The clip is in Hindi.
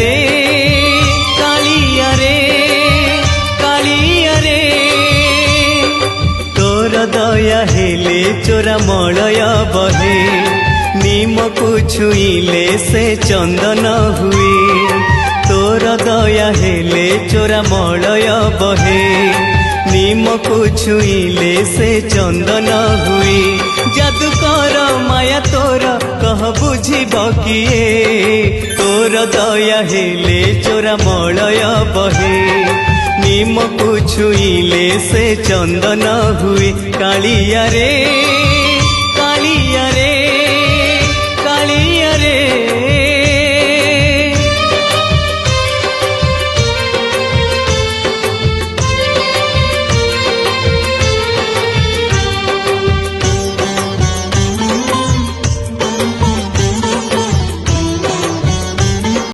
रे कालिया रे कालिया रे तोर दया हेले चोरा मलय बहे निमकु छुईले से चंदन हुए तोर दया हेले चोरा मलय बहे निमकु छुईले से चंदन हुए जादूकर माया तोर कह बुझिब किए तोर दया हेले चोरा मलय बहे निमकु छुईले से चंदन हुए कालिया रे